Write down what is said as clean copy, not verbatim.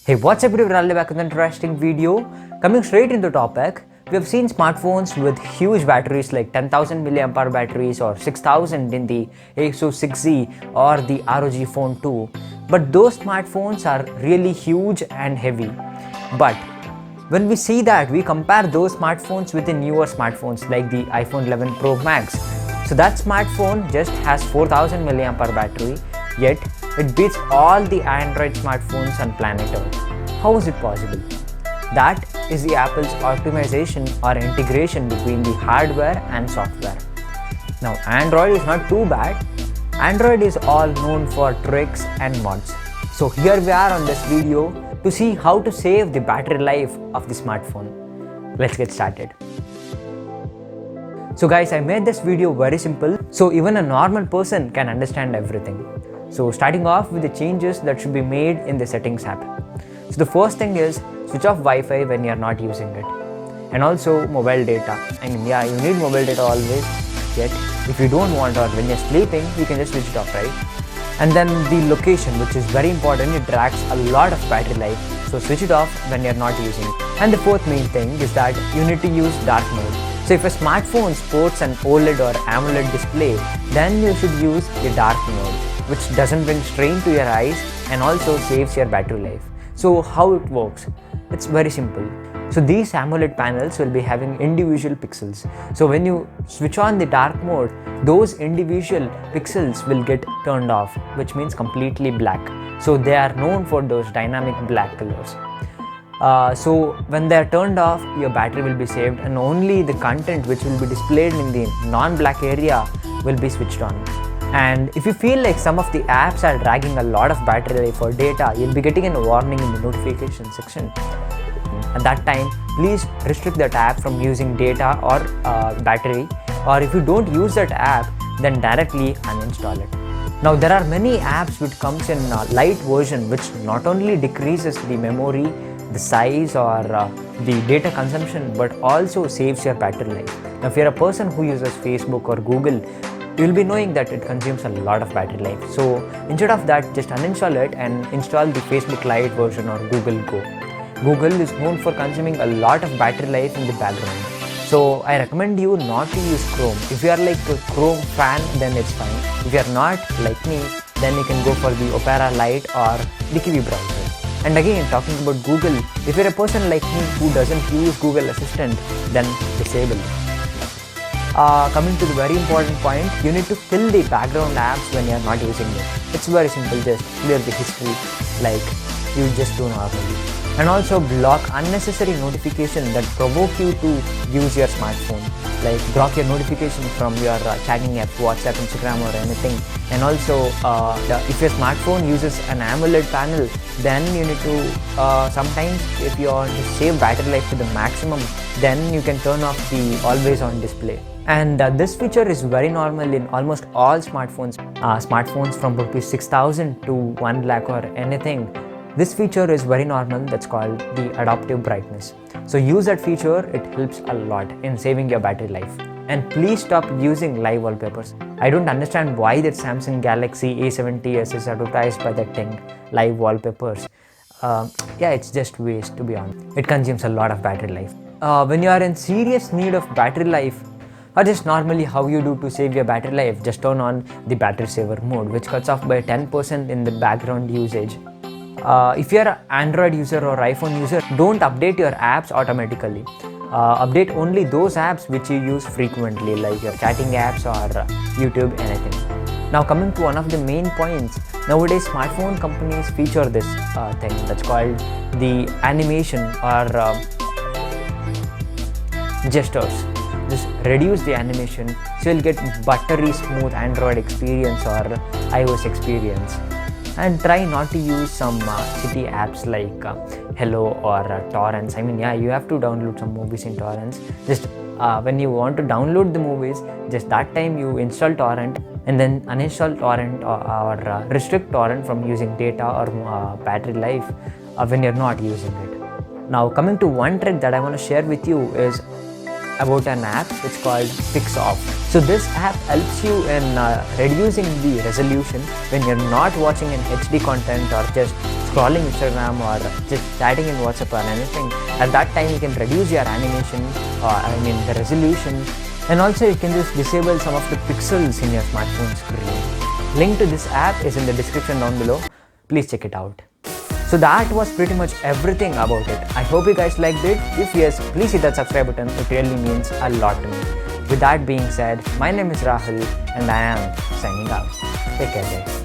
Hey, what's up everyone, back with an interesting video. Coming straight into the topic, we have seen smartphones with huge batteries like 10,000 mAh batteries or 6,000 in the SOSIC or the ROG Phone 2. But those smartphones are really huge and heavy. But when we see that, we compare those smartphones with the newer smartphones like the iPhone 11 Pro Max. So that smartphone just has 4,000 mAh battery, yet it beats all the Android smartphones on planet Earth. How is it possible? That is the Apple's optimization or integration between the hardware and software. Now, Android is not too bad. Android is all known for tricks and mods. So here we are on this video to see how to save the battery life of the smartphone. Let's get started. So guys, I made this video very simple so even a normal person can understand everything. So starting off with the changes that should be made in the settings app. So the first thing is switch off Wi-Fi when you are not using it. And also mobile data. You need mobile data always, yet if you don't want or when you're sleeping, you can just switch it off, right? And then the location, which is very important, it drags a lot of battery life. So switch it off when you're not using it. And the fourth main thing is that you need to use dark mode. So if a smartphone sports an OLED or AMOLED display, then you should use the dark mode, which doesn't bring strain to your eyes and also saves your battery life. So how it works? It's very simple. So these AMOLED panels will be having individual pixels. So when you switch on the dark mode, those individual pixels will get turned off, which means completely black. So they are known for those dynamic black colors. So when they are turned off, your battery will be saved and only the content which will be displayed in the non-black area will be switched on. And if you feel like some of the apps are dragging a lot of battery life or data, you'll be getting a warning in the notification section. At that time, please restrict that app from using data or battery, or if you don't use that app, then directly uninstall it. Now there are many apps which comes in LITE version, which not only decreases the memory, the size or the data consumption, but also saves your battery life. Now if you're a person who uses Facebook or Google, you'll be knowing that it consumes a lot of battery life. So instead of that, just uninstall it and install the Facebook Lite version or Google Go. Google is known for consuming a lot of battery life in the background. So I recommend you not to use Chrome. If you are like a Chrome fan, then it's fine. If you are not like me, then you can go for the Opera Lite or the Kiwi browser. And again, talking about Google, if you're a person like me who doesn't use Google Assistant, then disable it. Coming to the very important point, you need to kill the background apps when you are not using it. It's very simple, just clear the history like you just do normally. And also block unnecessary notifications that provoke you to use your smartphone. Like block your notifications from your chatting apps, WhatsApp, Instagram or anything. And also if your smartphone uses an AMOLED panel, then you need to sometimes if you want to save battery life to the maximum, then you can turn off the always on display. And this feature is very normal in almost all smartphones. Smartphones from rupees 6,000 to 1 lakh or anything. This feature is very normal, that's called the adaptive brightness. So use that feature, it helps a lot in saving your battery life. And please stop using live wallpapers. I don't understand why that Samsung Galaxy A70s is advertised by that thing, live wallpapers. It's just waste, to be honest. It consumes a lot of battery life. When you are in serious need of battery life, or just normally how you do to save your battery life, just turn on the battery saver mode, which cuts off by 10% in the background usage. If you are an Android user or iPhone user, don't update your apps automatically. Update only those apps which you use frequently, like your chatting apps or YouTube, anything. Now coming to one of the main points, nowadays smartphone companies feature this thing that's called the animation or gestures. Just reduce the animation so you'll get buttery smooth Android experience or iOS experience. And try not to use some shitty apps like Hello or torrents. You have to download some movies in torrents. Just when you want to download the movies, just that time you install torrent and then uninstall torrent or restrict torrent from using data or battery life when you're not using it. Now coming to one trick that I want to share with you is about an app which called Fix Off. So this app helps you in reducing the resolution when you're not watching an HD content or just scrolling Instagram or just chatting in WhatsApp or anything. At that time you can reduce your animation, the resolution, and also you can just disable some of the pixels in your smartphone screen. Link to this app is in the description down below. Please check it out. So that was pretty much everything about it. I hope you guys liked it. If yes, please hit that subscribe button. It really means a lot to me. With that being said, my name is Rahul and I am signing out. Take care guys.